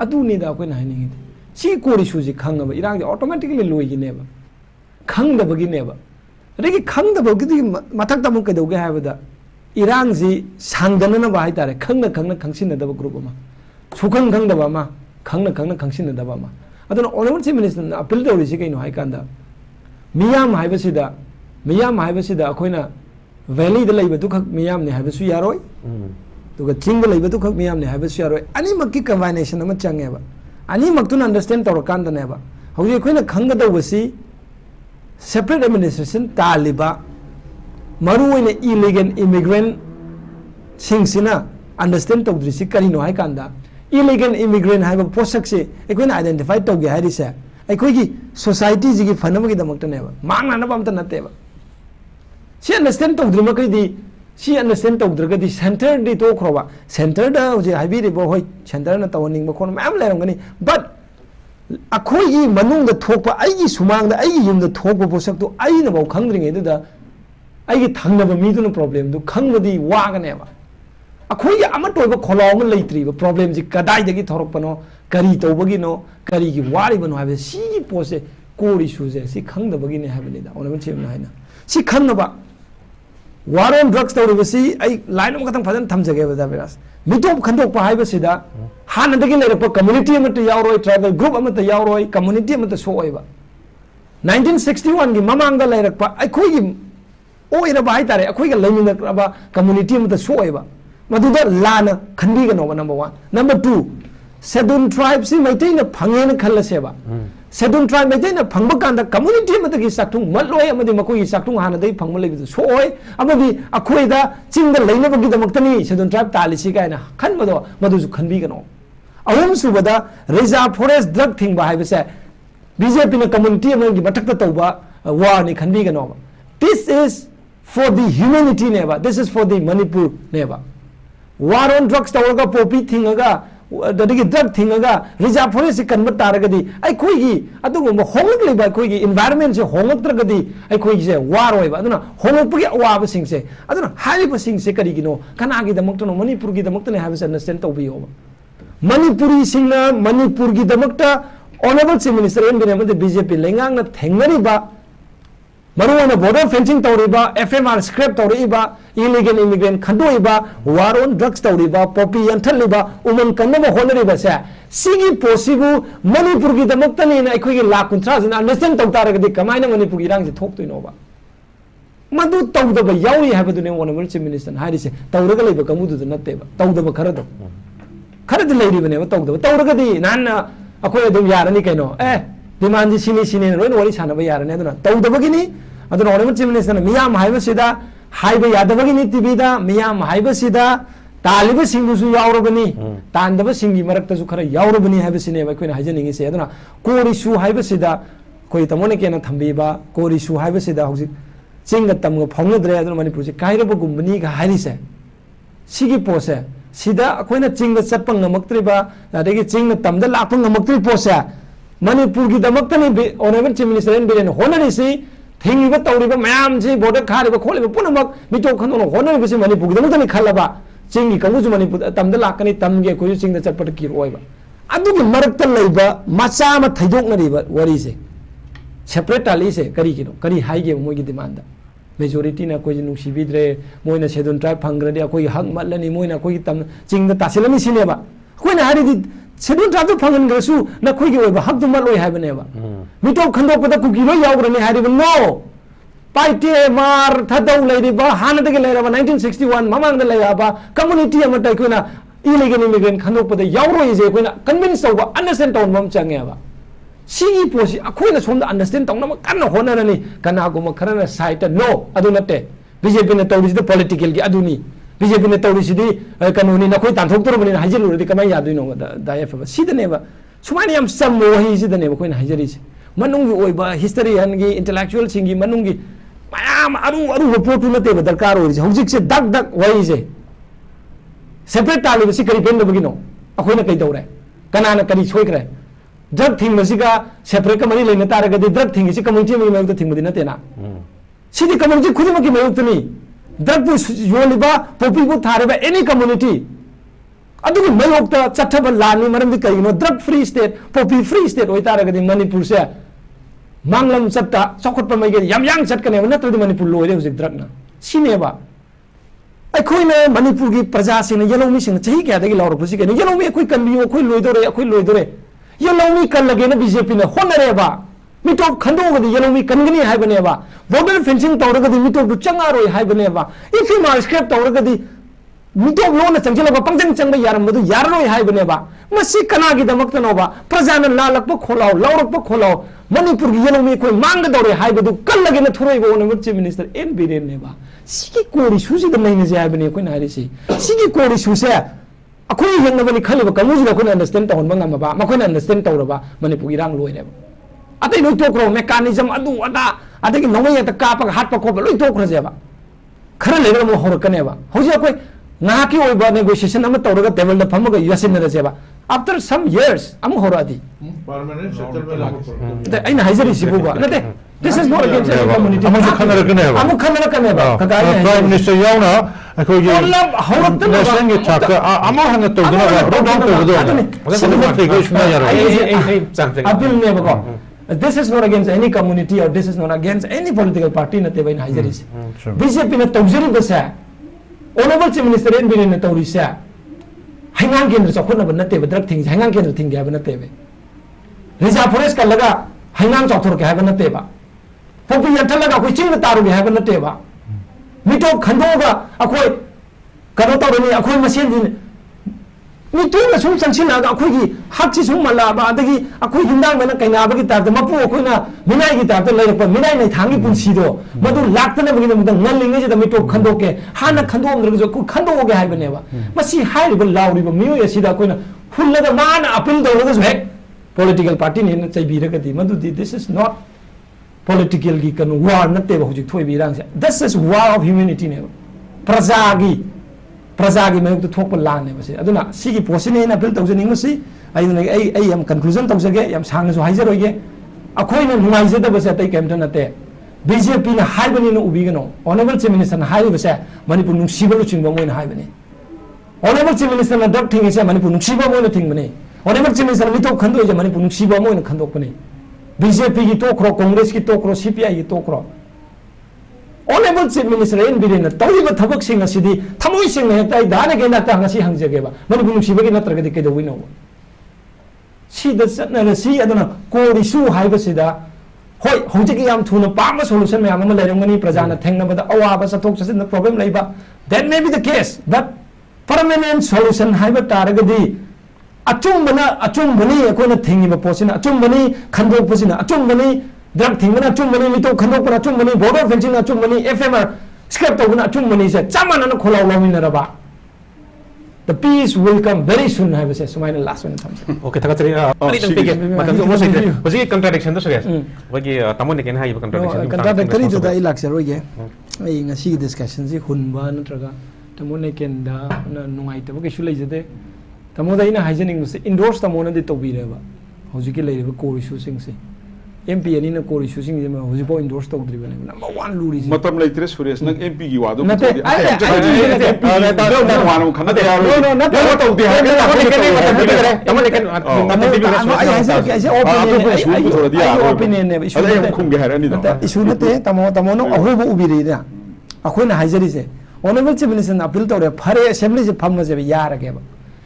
अदुनिदा अखोइना हाइनिंगि सी कोरिसुजि खंगबा इरांगि ऑटोमेटिकली लोइगिनेबा खंगदबगिनेबा अदगी खंगदबगिदि मथक्ता मु कदौगे हाइबदा इरांगजि सांगदनना बा हाइतारे खंगना खंगसिनदबा ग्रुप अमा सुखंग खंगदबा मा khangna khangsin da ba ma aduna honorable chief minister na appeal tawri si kaino hai kanda miyam haibasida akoina valley da laiba tu khak miyam ne haibasu yaroi to ga ching da laiba tu khak miyam ne haibasu yaroi ani makki combination ama change ba ani maktun understand tawra kanda ne ba hauji akoina khanga da wasi separate administration taliba maru oina illegal immigrant singsina understand tawdri si karino hai kanda illegal immigrant haiba posak se akoina identify tawge hairi se aikoigi society ji gi fanama gi damakta ne ba mangna na bamta natte ba si understand tawdri ma kai di si understand tawdra ga di center di to khroba center da hoje haibi ri bo hoi center na tawoning ba khon mam leram gani but akoigi manung da thokpa aigi sumang da aigi yum da thokpa posak to ai na ba khangdring edu da aigi thangna ba mi du problem du khangbadi wa ga ne ba akoigi ama toiba kholong leitri ba problem ji kadai da gi thorok pano kari tawbagi no kari gi wari bano habe si pose kori suje si khangda bagi ne habe ni da ona chim na haina si khangna ba war on drugs tawri si ai line am katang phajan thamjage ba da beras mitop khandok pa haiba sida han da gi le pa community am ta yauroi tribal group am ta yauroi community am ta soi ba 1961 gi mamang da le rak pa ai khoi gi oi ra ba hai tare akhoi ga lemin da ba community am ta soi ba maduda lana khandi ga no number 1 number 2 scheduled tribe si maitai na phange na khalla se ba scheduled tribe maitai na phangba kanda community ma ta gi sakthung matloi amadi makoi sakthung hana dai phangma lebi soi amadi akhoi da chingda leina ba gi damaktani scheduled tribe tali si kai na khan mado madu su khanbi ga no ahum su bada reserve forest drug thing ba hai ba se BJP na community ma gi mathak ta tawba war ni khanbi ga no this is for the humanity ne ba this is for the Manipur ne ba war on drugs tawga popi thingaga dadagi drug thingaga reserve forest kan ma taragadi ai khoi gi adugo mo hongak le ba khoi gi environment se hongak tragadi ai khoi gi se war oi ba aduna hongak pu gi awa ba sing se aduna hai ba sing se kari gi no kana gi damak to no Manipur gi damak to ne ha ba understand to bi yo Manipuri singna Manipur gi damak ta honorable chief minister en bine ma BJP lengang na thengari ba maruana border fencing tawriba FMR scrap tawriba illegal immigrant khandoiba war on drugs tawriba poppy yanthaliba uman kannaba honariba sa sigi possible Manipur gi damaktani na akhoi gi lakh kunthra jina understand tawtaragadi kamaina Manipur gi rang se thok toino ba madu tawdaba yawi habadu ne honorable chief minister harise tawraga leiba kamudu natte ba tawdaba kharado kharad leiriba ne tawdaba tawragadi nanna akhoi adum yarani kaino demand ji sini roi wali sanaba yarani aduna tawdaba gi ni aduna honorable chief minister na miyam haiba sida haiba yadabagi ni TV da miyam haiba sida taliba singbu su yaurabani tandaba singi marakta su khara yaurabani haiba sine ba koina hajaningi se aduna kori su haiba sida koi tamone kena thambi ba kori su haiba sida hoji chinga tamga phongnadre aduna Manipur se kairaba gumbani ga hairi se sigi pose sida koina chinga chatpa ngamaktri ba adagi chingna tamda lakpa ngamaktri pose Manipur gi damaktani honorable chief minister en biren honari si thingba tawriba mayam ji border khariba kholiba punamak mito khanono honariba si Manipur gi damakani khallaba chingi kangu ju Manipur tamda lakani tamge koyu chingda chatpata ki roiba adugi marakta leiba macha ma thaidoknariba wari se separate ali se kari kino kari haige moigi demand majority na koi nungsi bidre moina scheduled tribe phangradi koi hak matlani moina koi tam chingda tasilani sineba koina haridi scheduled tribe phangan grasu na koi gi oiba hak du matloi haibane ba mito khandokpada kuki lo yawgrani hariba no paite mar thadau leiriba hanadagi leiraba 1961 mamang da leiraba community amata koina illegal immigrant khandokpada yawroi je koina convince tawba understand tawn bam change ba sigi posi akoina somda understand tawna ma kanna honarani kana goma kharana site no adu natte BJP na tawri sida political gi aduni BJP na tawri sidi kanuni na koi tanthok torobani hajelu redi kamai yadui no da f ba sida ne ba sumani am sammo hi sida ne ba koina hajeri se manungi oiba history hangi intellectual singi manungi mayam aru report na te ba darkar oi se hojik se dak dak wai se separate tali si kari pen bagi no akoina kai dawre kana na kari soi kre drug thing masiga separate kamani leina taragadi drug thing si community mi mayuk thing madina tena sidi community khudima ki mayuk tani drug bu yoliba popi bu thareba any community adugi mayuk ta chathaba lani maram di kai no drug free state popi free state oi taragadi Manipur se manglam chatta chokot pa mai ge yam yang chat kane na tadi Manipur loire hujik drug na sineba ꯑꯩꯈꯣꯏꯅ ꯃꯅꯤꯄꯨꯔꯒꯤ ꯄ꯭ꯔꯖꯥꯁꯤꯡꯅ ꯌꯦꯜꯂꯧꯃꯤꯁꯤꯡꯅ ꯆꯍꯤ ꯀꯌꯥꯗꯒꯤ ꯂꯥꯎꯔꯛꯄꯁꯤ ꯀꯩꯅꯣ ꯌꯦꯜꯂꯧꯃꯤ ꯑꯩꯈꯣꯏ ꯀꯟꯕꯤꯌꯨ ꯑꯩꯈꯣꯏ ꯂꯣꯏꯗꯣꯔꯦ ꯑꯩꯈꯣꯏ ꯂꯣꯏꯗꯣꯔꯦ ꯌꯦꯜꯂꯧꯃꯤ ꯀꯜꯂꯒꯦꯅ ꯕꯤꯖꯦꯄꯤꯅ ꯍꯣꯠꯅꯔꯦꯕ ꯃꯤꯇꯣꯞ ꯈꯟꯗꯣꯛꯑꯒꯗꯤ ꯌꯦꯜꯂꯧꯃꯤ ꯀꯟꯒꯅꯤ ꯍꯥꯏꯕꯅꯦꯕ ꯕꯣꯔꯗꯔ ꯐꯦꯟꯁꯤꯡ ꯇꯧꯔꯒꯗꯤ ꯃꯤꯇꯣꯞꯇꯨ ꯆꯪꯉꯔꯣꯏ ꯍꯥꯏꯕꯅꯦꯕ ꯏꯐꯤꯃꯥꯔ ꯁ꯭ꯀ꯭ꯔꯦꯞ ꯇꯧꯔꯒꯗꯤ ꯃꯤꯇꯣꯞ ꯂꯣꯟꯅ ꯆꯪꯁꯤꯜꯂꯒ ꯄꯪꯆꯪ ꯆꯪꯕ ꯌꯥꯔꯝꯕꯗꯨ ꯌꯥꯔꯔꯣꯏ ꯍꯥꯏꯕꯅꯦꯕ ꯃꯁꯤ ꯀꯅꯥꯒꯤꯗꯃꯛꯇꯅꯣꯕ ꯄ꯭ꯔꯖꯥꯅ ꯂꯥꯜꯂꯛꯄ ꯈꯣꯜꯂꯥꯎ ꯂꯥꯎꯔꯛꯄ ꯈꯣꯜꯂꯥꯎ ꯃꯅꯤꯄꯨꯔꯒꯤ ꯌꯦꯜꯂꯧꯃꯤ ꯑꯩꯈꯣꯏ ꯃꯥꯡꯒꯗꯧꯔꯦ ꯍꯥꯏꯕꯗꯨ ꯀꯜꯂꯒꯦꯅ ꯊꯣꯔꯛꯏꯕ ꯑꯣꯅꯔꯦꯕꯜ ꯆꯤꯐ ꯃꯤꯅꯤꯁꯇꯔ ꯑꯦꯟ ꯕꯤꯔꯦꯟꯅꯦꯕ ꯁꯤꯒꯤ ꯀꯣꯔ ꯏꯁꯨꯁꯤꯗ ꯅꯩꯅꯁꯦ ꯍꯥꯏꯕꯅꯤ ꯑꯩꯈꯣꯏꯅ ꯍꯥꯏꯔꯤꯁꯤ ꯁꯤꯒꯤ ꯀꯣꯔ ꯏꯁꯨꯁꯦ ꯑꯩꯈꯣꯏ ꯌꯦꯡꯅꯕꯅꯤ ꯈꯜꯂꯤꯕ ꯀꯥꯡꯕꯨꯁꯤꯗ ꯑꯩꯈꯣꯏꯅ ꯑꯟꯗꯔꯁꯇꯦꯟ ꯇꯧꯍꯟꯕ ꯉꯝꯃꯕ ꯃꯈꯣꯏꯅ ꯑꯟꯗꯔꯁꯇꯦꯟ ꯇꯧꯔꯕ ꯃꯅꯤꯄꯨꯔꯒꯤ ꯏꯔꯥꯡ ꯂꯣꯏꯔꯦꯕ ꯑꯇꯩ ꯂꯣꯏ ꯇꯣꯛꯈ꯭ꯔꯣ ꯃꯦꯀꯥꯅꯤꯖꯝ ꯑꯗꯨ ꯑꯗꯥ ꯑꯗꯒꯤ ꯅꯣꯡꯃꯩ ꯍꯦꯛꯇ ꯀꯥꯞꯄꯒ ꯍꯥꯠꯄ ꯈꯣꯠꯄ ꯂꯣꯏ ꯇꯣꯛꯈ꯭ꯔꯁꯦꯕ ꯈꯔ ꯂꯩꯔꯒ ꯑꯃꯨꯛ ꯍꯧꯔꯛꯀꯅꯦꯕ ꯍꯧꯖꯤꯛ ꯑꯩꯈꯣꯏ ꯉꯥꯏꯍꯥꯛꯀꯤ ꯑꯣꯏꯕ ꯅꯦꯒꯣꯁꯤꯌꯦꯁꯟ ꯑꯃ ꯇꯧꯔꯒ ꯇꯦꯕꯜꯗ ꯐꯝꯃꯒ ꯌꯥꯁꯤꯟꯅꯔꯁꯦꯕ ꯑꯥꯐꯇꯔ ꯁꯝ ꯌꯔꯁ ꯑꯃꯨꯛ ꯍꯧꯔꯛꯑꯗꯤ ꯑꯩꯅ ꯍꯥꯏꯖꯔꯤꯁꯤꯕꯨꯕ ꯅꯠꯇꯦ this is not against any community ꯑꯃꯁꯨ ꯈꯟꯅꯔꯛꯀꯅꯦꯕ ꯑꯃꯨꯛ ꯈꯟꯅꯔꯛꯀꯅꯦꯕ ꯄ꯭ꯔꯥꯏꯝ ꯃꯤꯅꯤꯁꯇꯔ ꯌꯥꯎꯅ ꯑꯩꯈꯣꯏꯒꯤ ꯅꯦꯁꯅꯦꯜꯒꯤ ꯊꯥꯛꯇ ꯑꯃ ꯍꯟꯅ ꯇꯧꯗꯅꯕ ꯔꯣꯗꯥꯎꯟ ꯇꯧꯒꯗꯧꯕ ꯁꯤꯒꯨꯝꯕ ꯊꯤꯒꯩ ꯁꯨꯡꯌꯥ ꯌꯥꯔꯣꯏ ꯑꯄꯤꯜꯅꯦꯕꯀꯣ this is not against any community or this is not against any political party ꯅꯠꯇꯦꯕ ꯑꯩꯅ ꯍꯥꯏꯖꯔꯤꯁꯦ ꯕꯤꯖꯦꯄꯤꯅ ꯇꯧꯖꯔꯤꯕꯁꯦ ꯑꯣꯅꯔꯦꯕꯜ ꯆꯤꯐ ꯃꯤꯅꯤꯁꯇꯔ ꯑꯦꯟ ꯕꯤꯔꯦꯟꯅ ꯇꯧꯔꯤꯁꯦ ꯍꯩꯉꯥꯡ ꯀꯦꯟꯗ꯭ꯔ ꯆꯥꯎꯈꯠꯅꯕ ꯅꯠꯇꯦꯕ ꯗ꯭ꯔꯒ ꯊꯤꯡꯁꯦ ꯍꯩꯉꯥꯡ ꯀꯦꯟꯗ꯭ꯔ ꯊꯤꯡꯒꯦ ꯍꯥꯏꯕ ꯅꯠꯇꯦꯕ ꯔꯤꯖꯥꯔꯚ ꯐꯣꯔꯦꯁ ꯀꯜꯂꯒ ꯍꯩꯉꯥꯡ ꯆꯥꯎꯊꯣꯔꯛꯀꯦ ꯍꯥꯏꯕ ꯅꯠꯇꯦꯕ ꯄꯣꯛꯄꯤ ꯌꯥꯟꯊꯠꯂꯒ ꯑꯩꯈꯣꯏ ꯆꯤꯡꯗ ꯇꯥꯔꯨꯒꯦ ꯍꯥꯏꯕ ꯅꯠꯇꯦꯕ ꯃꯤꯇꯣꯞ ꯈꯟꯗꯣꯛꯑꯒ ꯑꯩꯈꯣꯏ ꯀꯩꯅꯣ ꯇꯧꯔꯅꯤ ꯑꯩꯈꯣꯏ ꯃꯁꯦꯟꯁꯤ ꯃꯤꯇꯣꯞꯅ ꯁꯨꯝ ꯆꯪꯁꯤꯜꯂꯛꯑꯒ ꯑꯩꯈꯣꯏꯒꯤ ꯍꯛꯁꯤ ꯁꯨꯝ ꯃꯜꯂꯛꯑꯕ ꯑꯗꯒꯤ ꯑꯩꯈꯣꯏ ꯍꯤꯟꯗꯥꯡꯗꯅ ꯀꯩꯅꯥꯕꯒꯤ ꯇꯥꯏꯞꯇ ꯃꯄꯨ ꯑꯩꯈꯣꯏꯅ ꯃꯤꯅꯥꯏꯒꯤ ꯇꯥꯏꯞꯇ ꯂꯩꯔꯛꯄ ꯃꯤꯅꯥꯏ ꯅꯩꯊꯥꯡꯒꯤ ꯄꯨꯟꯁꯤꯗꯣ ꯃꯗꯨ ꯂꯥꯛꯇꯅꯕꯒꯤꯗꯃꯛꯇ ꯉꯜꯂꯤꯉꯩꯁꯤꯗ ꯃꯤꯇꯣꯞ ꯈꯟꯗꯣꯛꯀꯦ ꯍꯥꯟꯅ ꯈꯟꯗꯣꯛꯑꯝꯗ꯭ꯔꯒꯁꯨ ꯑꯩꯈꯣꯏ ꯈꯟꯗꯣꯛꯑꯒꯦ ꯍꯥꯏꯕꯅꯦꯕ ꯃꯁꯤ ꯍꯥꯏꯔꯤꯕ ꯂꯥꯎꯔꯤꯕ ꯃꯤꯑꯣꯏ ꯑꯁꯤꯗ ꯑꯩꯈꯣꯏꯅ ꯍꯨꯜꯂꯒ ꯃꯥꯅ ꯑꯄꯤꯜ ꯇꯧꯔꯒꯁꯨ ꯍꯦꯛ ꯄꯣꯂꯤꯇꯤꯀꯦꯜ ꯄꯥꯔꯇꯤꯅꯦꯅ ꯆꯩꯕꯤꯔꯒꯗꯤ ꯃꯗꯨꯗꯤ ꯗꯤꯁ ꯏꯁ ꯅꯣꯠ ꯄꯣꯂꯤꯇꯤꯀꯦꯜꯒꯤ ꯀꯩꯅꯣ ꯋꯥꯔ ꯅꯠꯇꯦꯕ ꯍꯧꯖꯤꯛ ꯊꯣꯛꯏꯕ ꯏꯔꯥꯡꯁꯦ ꯗꯤꯁ ꯏꯁ ꯋꯥꯔ ꯑꯣꯐ ꯍ꯭ꯌꯨꯃꯦꯅꯤꯇꯤꯅꯦꯕ ꯄ꯭ꯔꯖꯥꯒꯤ ꯃꯥꯌꯣꯛꯇ ꯊꯣꯛꯄ ꯂꯥꯟꯅꯦꯕ ꯁꯤ ꯑꯗꯨꯅ ꯁꯤꯒꯤ ꯄꯣꯠꯁꯤꯅ ꯑꯩꯅ ꯑꯄꯤꯜ ꯇꯧꯖꯅꯤꯡꯕꯁꯤ ꯑꯩ ꯌꯥꯝ ꯀꯟꯀ꯭ꯂꯨꯖꯟ ꯇꯧꯖꯒꯦ ꯌꯥꯝ ꯁꯥꯡꯅꯁꯨ ꯍꯥꯏꯖꯔꯣꯏꯒꯦ ꯑꯩꯈꯣꯏꯅ ꯅꯨꯡꯉꯥꯏꯖꯗꯕꯁꯦ ꯑꯇꯩ ꯀꯩꯝꯇ ꯅꯠꯇꯦ ꯕꯤꯖꯦꯄꯤꯅ ꯍꯥꯏꯕꯅꯤꯅ ꯎꯕꯤꯒꯅꯣ ꯑꯣꯅꯔꯦꯕꯜ ꯆꯤꯐ ꯃꯤꯅꯤꯁꯇꯔꯅ ꯍꯥꯏꯔꯤꯕꯁꯦ ꯃꯅꯤꯄꯨꯔ ꯅꯨꯡꯁꯤꯕ ꯂꯨꯆꯤꯡꯕ ꯑꯃ ꯑꯣꯏꯅ ꯍꯥꯏꯕꯅꯤ ꯑꯣꯅꯔꯦꯕꯜ ꯆꯤꯐ ꯃꯤꯅꯤꯁꯇꯔꯅ ꯗ꯭ꯔꯒ ꯊꯤꯡꯉꯤꯁꯦ ꯃꯅꯤꯄꯨꯔ ꯅꯨꯡꯁꯤꯕ ꯑꯃ ꯑꯣꯏꯅ ꯊꯤꯡꯕꯅꯤ ꯑꯣꯅꯔꯦꯕꯜ ꯆꯤꯐ ꯃꯤꯅꯤꯁꯇꯔꯅ ꯃꯤꯇꯣꯞ ꯈꯟꯗꯣꯛꯏꯁꯦ ꯃꯅꯤꯄꯨꯔ ꯅꯨꯡꯁꯤꯕ ꯑꯃ ꯑꯣꯏꯅ ꯈꯟꯗꯣꯛꯄꯅꯤ ꯕꯤꯖꯦꯄꯤꯒꯤ ꯇꯣꯛꯈ꯭ꯔꯣ ꯀꯣꯡꯒ꯭ꯔꯦꯁꯀꯤ ꯇꯣꯛꯈ꯭ꯔꯣ CPIꯒꯤ ꯇꯣꯛꯈ꯭ꯔꯣ ꯑꯣꯅꯔꯦꯕꯜ ꯆꯤꯐ ꯃꯤꯅꯤꯁꯇꯔ ꯑꯦꯟ ꯕꯤꯔꯦꯟꯅ ꯇꯧꯔꯤꯕ ꯊꯕꯛꯁꯤꯡ ꯑꯁꯤꯗꯤ ꯊꯃꯣꯏ ꯁꯦꯡꯅ ꯍꯦꯛꯇ ꯑꯩ ꯗꯥꯅꯒꯦ ꯅꯥꯛꯇ ꯉꯁꯤ ꯍꯪꯖꯒꯦꯕ ꯃꯅꯤꯄꯨꯔ ꯅꯨꯡꯁꯤꯕꯒꯤ ꯅꯠꯇ꯭ꯔꯒꯗꯤ ꯀꯩꯗꯧꯕꯩꯅꯣꯕ ꯁꯤꯗ ꯆꯠꯅꯔꯁꯤ ꯑꯗꯨꯅ ꯀꯣꯔ ꯏꯁꯨ ꯍꯥꯏꯕꯁꯤꯗ ꯍꯣꯏ ꯍꯧꯖꯤꯛꯀꯤ ꯌꯥꯝ ꯊꯨꯅ ꯄꯥꯝꯕ ꯁꯣꯂꯨꯁꯟ ꯃꯌꯥꯝ ꯑꯃ ꯂꯩꯔꯝꯒꯅꯤ प्रजाꯅ ꯊꯦꯡꯅꯕꯗ ꯑꯋꯥꯕ ꯆꯠꯊꯣꯛ ꯆꯠꯁꯤꯟꯗ ꯄ꯭ꯔꯣꯕ꯭ꯂꯦꯝ ꯂꯩꯕ that may be the case but permanent solution 하이버 따르거디 아좀보나 아좀보니 아코나 탱이바 포시나 아좀보니 칸도 포시나 아좀보니 드럭 탱이나 아좀보니 미토 칸도나 아좀보니 보더 펜싱 아좀보니 FMR 스크랩 도구나 아좀보니 세 짜만하는 콜라올라미나라바 the peace will come very soon 하이버 세 수마이나 last one 삼세 오케이 다 같이 아니 좀 되게 맞다 좀 뭐지 뭐지 컨트라딕션도 소리야 거기 타모네 ken 하이버 컨트라딕션 컨트라딕터리도 이 락셔로게 이 ngasi discussion 지 훈바 नत्रगा 타모네 ken다 누가이ꯇꯕ ꯀꯩꯁꯨ ꯂꯩꯖꯗꯦ tamoda ina hygienic must endorse tamona de tobireba hojiki leireba core issue singse MP ani na core issue sing jema hojipo endorse tawdriba number 1 luri si matam leitre suresh nak MP gi wadu no issue nate tamono ahobo ubiri da akhona hygienic honorable chief minister appeal tawre phare assembly je phamma je yarageba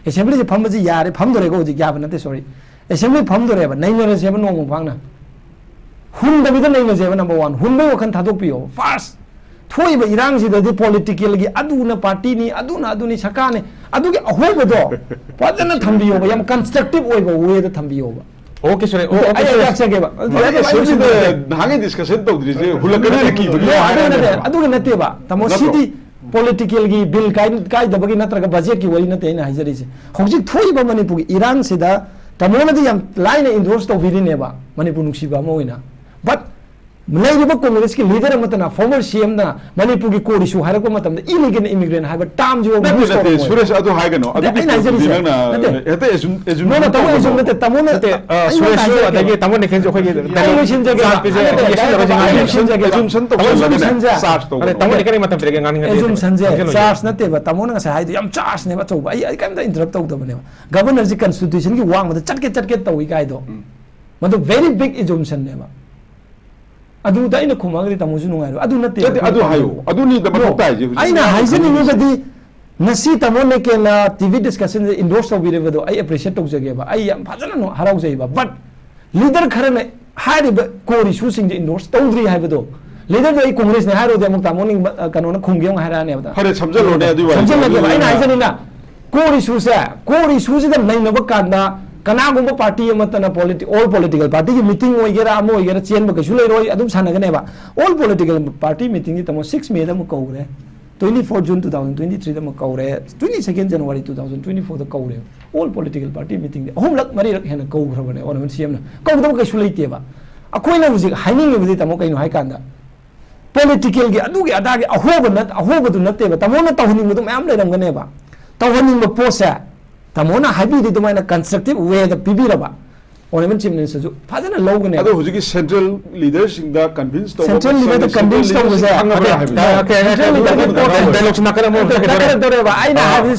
assembly je phamma je yare phamdorego hoji yaba nate sorry assembly phamdoreba nainore seba nong phangna hun dabida naina jeba number 1 hun bo wakhan thadok piyo first thoiba irang ji dadi political gi aduna party ni aduni sakane adugi ahobodo pajana thambiyo ba yam constructive oiba way da thambiyo ba okay sir I actually हागे discussion तौद्रिजे हुलकने की अदुगे नते बा तमो सीडी political gi bill kai dabagi natraga budget ki wari nate ina hajari se hojik thoi ba manipur gi iran sida tamona di yam line endorse to virine ba manipur nuksi ba moina but mulai ba congress ki leader matana former CM na manipur gi core issue haira ko matam da illegal immigrant haiba term jo nate suresh adu haigano adu ina hajari se ete assume no tamu assume nate tamona suresh adagi tamone kenjo khoi gi assumption jage assumption to charge to tamone kani matam tirege ngani assumption je charge nate ba tamona ngasa haidu yam charge ne ba chou ai kam da interrupt tau da bane governor ji constitution gi wang ma chatke tawi kai do madu very big assumption ne ba ꯑꯗꯨꯗ ꯑꯩꯅ ꯈꯨꯝꯃꯒꯗꯤ ꯇꯥꯃꯣꯁꯨ ꯅꯨꯡꯉꯥꯏꯔꯣꯏ ꯑꯗꯨ ꯅꯠꯇꯦ ꯑꯗꯨ ꯍꯥꯏꯌꯣ ꯑꯗꯨꯅꯤꯗ ꯃꯊꯧ ꯇꯥꯏꯁꯦ ꯑꯩꯅ ꯍꯥꯏꯖꯅꯤꯡꯉꯤꯕꯗꯤ ꯉꯁꯤ ꯇꯥꯃꯣ ꯂꯩꯀꯦꯜꯅ ꯇꯤꯚꯤ ꯗꯤꯁꯀꯁꯟꯗ ꯏꯟꯗꯣꯔꯁ ꯇꯧꯕꯤꯔꯤꯕꯗꯣ ꯑꯩ ꯑꯦꯄ꯭ꯔꯤꯁꯤꯌꯦꯠ ꯇꯧꯖꯒꯦꯕ ꯑꯩ ꯌꯥꯝ ꯐꯖꯅ ꯍꯔꯥꯎꯖꯩꯕ ꯕꯠ ꯂꯤꯗꯔ ꯈꯔꯅ ꯍꯥꯏꯔꯤꯕ ꯀꯣꯔ ꯏꯁꯨꯁꯤꯡꯁꯦ ꯏꯟꯗꯣꯔꯁ ꯇꯧꯗ꯭ꯔꯤ ꯍꯥꯏꯕꯗꯣ ꯂꯤꯗꯔꯗꯣ ꯑꯩ ꯀꯣꯡꯒ꯭ꯔꯦꯁꯅꯦ ꯍꯥꯏꯔꯨꯗꯤ ꯑꯃꯨꯛ ꯇꯥꯃꯣ ꯀꯩꯅꯣꯅ ꯈꯨꯝꯒꯦ ꯑꯃꯨꯛ ꯍꯥꯏꯔꯛꯑꯅꯦꯕ ꯐꯔꯦ ꯁꯝꯖꯜꯂꯣꯅꯦ ꯑꯗꯨ ꯁꯝꯖꯜꯂꯒꯦꯕ ꯑꯩꯅ ꯍꯥꯏꯖꯅꯤꯡꯅ ꯀꯣꯔ ꯏꯁꯨꯁꯦ ꯀꯣꯔ ꯏꯁꯨꯁꯤꯗ ꯅꯩꯅꯕ ꯀꯥꯟꯗ ꯀꯅꯥꯒꯨꯝꯕ ꯄꯥꯔꯇꯤ ꯑꯃꯠꯇꯅ ꯑꯣꯜ ꯄꯣꯂꯤटिꯀꯦꯜ ꯄꯥꯔꯇꯤꯒꯤ ꯃꯤꯇꯤꯡ ꯑꯣꯏꯒꯦꯔꯥ ꯑꯃ ꯑꯣꯏꯒꯦꯔꯥ ꯆꯦꯟꯕ ꯀꯩꯁꯨ ꯂꯩꯔꯣꯏ ꯑꯗꯨꯝ ꯁꯥꯟꯅꯒꯅꯦꯕ ꯑꯣꯜ ꯄꯣꯂꯤटिꯀꯦꯜ ꯄꯥꯔꯇꯤ ꯃꯤꯇꯤꯡꯗꯤ ꯇꯥꯃꯣ 6 ꯃꯦꯗ ꯑꯃꯨꯛ ꯀꯧꯈ꯭ꯔꯦ 24 ꯖꯨꯟ 2023 ꯑꯃꯨꯛ ꯀꯧꯔꯦ 22 ꯖꯅꯋꯥꯔꯤ 2024 ꯀꯧꯔꯦ ꯑꯣꯜ ꯄꯣꯂꯤटिꯀꯦꯜ ꯄꯥꯔꯇꯤ ꯃꯤꯇꯤꯡꯗꯤ ꯑꯍꯨꯝꯂꯛ ꯃꯔꯤꯔꯛ ꯍꯦꯟꯅ ꯀꯧꯈ꯭ꯔꯕꯅꯦ ꯑꯣꯅꯃꯦꯟ ꯁꯤएमꯅ ꯀꯧꯗꯕ ꯀꯩꯁꯨ ꯂꯩꯇꯦꯕ ꯑꯩꯈꯣꯏꯅ ꯍꯧꯖꯤꯛ ꯍꯥꯏꯅꯤꯡꯉꯤꯕꯗꯤ ꯇꯥꯃꯣ ꯀꯩꯅꯣ ꯍꯥꯏ ꯀꯥꯟꯗ ꯄꯣꯂꯤटिꯀꯦꯜꯒꯤ ꯑꯗꯨꯒꯤ ꯑꯗꯥꯒꯤ ꯑꯍꯣꯕꯗꯨ ꯅꯠꯇꯦꯕ ꯇꯥꯃꯣꯅ ꯇꯧꯍꯟꯅꯤꯡꯕꯗꯨ ꯃꯌꯥꯝ ꯂꯩꯔꯝꯒꯅꯦꯕ ꯇꯧꯍꯟꯅꯤꯡꯕ ꯄꯣꯠꯁꯦ ꯇꯥꯃꯣꯅ ꯍꯥꯏꯕꯤꯔꯤ ꯑꯗꯨꯃꯥꯏꯅ ꯀꯟꯁꯇ꯭ꯔꯛꯇꯤቭ ꯋꯦꯗ ꯄꯤꯕꯤꯔꯕ ꯑꯣꯅꯔꯦꯕꯜ ꯆꯤꯐ ꯃꯤꯅꯤꯁꯇꯔꯁꯨ ꯐꯖꯅ ꯂꯧꯒꯅꯦ ꯑꯗꯣ ꯍꯧꯖꯤꯛꯀꯤ ꯁꯦꯟꯇ꯭ꯔꯦꯜ ꯂꯤꯗꯔꯁꯤꯡꯗ ꯀꯟꯚꯤꯟꯁ ꯇꯧꯕ ꯁꯦꯟꯇ꯭ꯔꯦꯜ ꯂꯤꯗꯔꯗ ꯀꯟꯚꯤꯟꯁ ꯇꯧꯕꯁꯦ ꯁꯦꯟꯇ꯭ꯔꯦꯜ ꯂꯤꯗꯔꯒꯤ ꯗꯥꯏꯂꯣꯒꯁ ꯅꯥꯀꯟꯗꯧꯔꯦꯕ ꯑꯩꯅ ꯍꯥꯏꯕꯗꯤ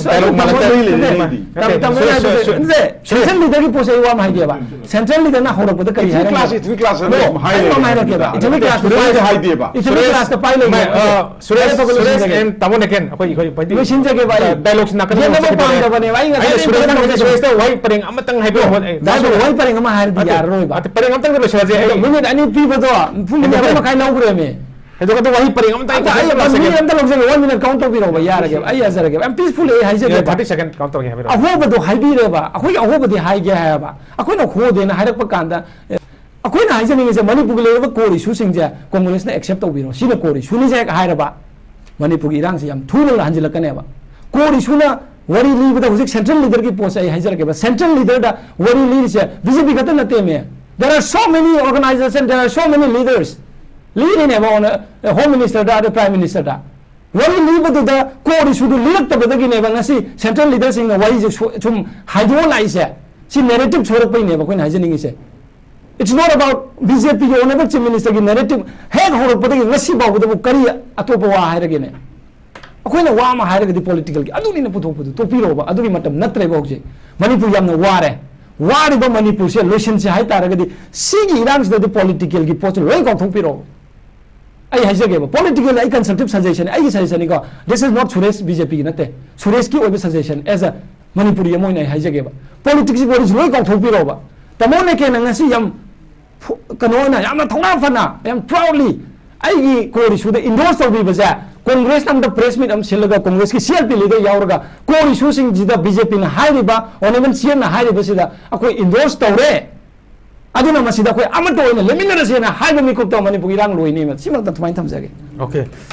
ꯁꯦꯟꯇ꯭ꯔꯦꯜ ꯂꯤꯗꯔꯒꯤ ꯄꯣꯠꯁꯦ ꯑꯩ ꯋꯥ ꯑꯃ ꯍꯥꯏꯒꯦꯕ ꯁꯦꯟꯇ꯭ꯔꯦꯜ ꯂꯤꯗꯔꯅ ꯍꯧꯔꯛꯄꯗ ꯀꯔꯤ ꯍꯥꯏꯔꯛꯀꯦꯕ ꯏꯊꯅꯤꯛ ꯀ꯭ꯂꯥꯁꯇ ꯄꯥꯏ ꯂꯩ ꯂꯣꯏꯁꯤꯟꯖꯒꯦꯕ ꯑꯩ ꯗꯥꯏꯂꯣꯒꯁ ꯅꯥꯀꯟꯗ ꯄꯥꯝꯗꯕꯅꯦꯕ ꯑꯩ ꯉꯁꯥꯏ ꯋꯥꯍꯩ ꯄꯔꯦꯡ ꯑꯃꯇꯪ ꯍꯥꯏꯕꯤꯌꯣ ꯋꯥꯍꯩ ꯄꯔꯦꯡ ꯑꯃ ꯍꯥꯏꯔꯗꯤ ꯌꯥꯔꯔꯣꯏꯕ ꯄꯔꯦꯡ ꯑꯃꯇꯪ ꯂꯣꯏꯁꯤꯜꯂꯁꯦ ꯃꯤꯅꯤꯠ ꯑꯅꯤ ꯄꯤꯕꯗꯣ ꯄꯨꯡ ꯃꯤꯅꯤꯠ ꯃꯈꯥꯏ ꯂꯧꯈ꯭ꯔꯦꯃꯤ ꯑꯗꯨꯒ ꯋꯥꯍꯩ ꯄꯔꯦꯡ ꯑꯃꯇꯪ ꯃꯤꯅꯤꯠ ꯑꯃꯇ ꯂꯧꯖꯒꯦ 1 minute ꯀꯥꯎꯟꯠ ꯇꯧꯕꯤꯔꯣꯕ ꯌꯥꯔꯒꯦꯕ ꯑꯩ ꯌꯥꯖꯔꯒꯦꯕ ꯌꯥꯝ ꯄꯤꯁꯐꯨꯜ ꯑꯩ ꯍꯥꯏꯖꯒꯦ 30 ꯁꯦꯀꯦꯟ ꯀꯥꯎꯟꯠ ꯇꯧꯒꯦ ꯍꯥꯏꯕꯤꯔꯣ ꯑꯍꯣꯕꯗꯣ ꯍꯥꯏꯕꯤꯔꯦꯕ ꯑꯩꯈꯣꯏꯒꯤ ꯑꯍꯣꯕꯗꯤ ꯍꯥꯏꯒꯦ ꯍꯥꯏꯕ ꯑꯩꯈꯣꯏꯅ ꯍꯣꯗꯦꯅ ꯍꯥꯏꯔꯛꯄ ꯀꯥꯟꯗ ꯑꯩꯈꯣꯏꯅ ꯍꯥꯏꯖꯅꯤꯡꯉꯤꯁꯦ ꯃꯅꯤꯄꯨꯔꯒꯤ ꯂꯩꯔꯤꯕ ꯀꯣꯔ ꯏꯁꯨꯁꯤꯡꯁꯦ ꯀꯣꯡꯒ꯭ꯔꯦꯁꯅ ꯑꯦꯛꯁꯦꯞ ꯇꯧꯕꯤꯔꯣ ꯁꯤꯅ ꯀꯣꯔ ꯏꯁꯨꯅꯤꯁꯦ ꯍꯦꯛ ꯍꯥꯏꯔꯕ ꯃꯅꯤꯄꯨꯔꯒꯤ ꯏꯔꯥꯡꯁꯦ ꯌꯥꯝ ꯊꯨꯅ ꯍꯟꯖꯤꯜꯂꯛꯀꯅꯦꯕ ꯀꯣꯔ ꯏꯁꯨꯅ ꯋꯥꯔꯤ ꯂꯤꯕꯗ ꯍꯧꯖꯤꯛ ꯁꯦꯟꯇ꯭ꯔꯦꯜ ꯂꯤꯗꯔꯒꯤ ꯄꯣꯠꯁꯦ ꯑꯩ ꯍꯥꯏꯖꯔꯛꯀꯦꯕ ꯁꯦꯟꯇ꯭ꯔꯦल लीडरदा वरी लीरिसे बीजेपी खत्ता नतेमे there are so many organizations there are so many leaders leading on home minister da prime minister da wari libadu da kori sudu lilaktabadagi ne ngasi central leaders in wari sum hydrolize si narrative chorak pai ne ba koina hajening ise it's not about BJP ki honorable chief minister ki narrative heg horak padagi ngasi bawdu kari atopa wa hairage ne अखोइना वा मा हायरगदि political की अदुनिना पुथोपदु तोपिरोबा अदुगी मतम नत्रेबा होजे मणिपुर यामना वारे वारिबा मणिपुर से lotion से हाय तारगदि सिगी इरांग से political की पोच लोय गौथोपिरो आई हाइजगेबा पॉलिटिकल आई कंसल्टिव सजेशन आई सजेशन को this is not Suresh BJP की नते सुरेश की ओबे सजेशन एज अ मणिपुर यमोइना हाइजगेबा पॉलिटिक्स बोडी लोय गौथोपिरोबा तमोने के नंगसी यम कनोना यामना थौना फना यम प्राउडली आईगी कोरी सुदे इंडोर्स तोबी बजा कांग्रेस नाम द प्रेस मीट सिलगा कांग्रेस की सीएलपी लीडर यावरगा कोर इशू सिंग जिदा बीजेपी ना हाइरिबा ओनेमन सीएम ना हाइरिबा सिदा अखोय इंडोर्स तौरे अदुना मसिदा अखोय अमत ओइना लेमिनरसेना हाइबा मिकुप तो मणिपुर इरांग लोइनी सिमक त थमाइन थमजागे ओके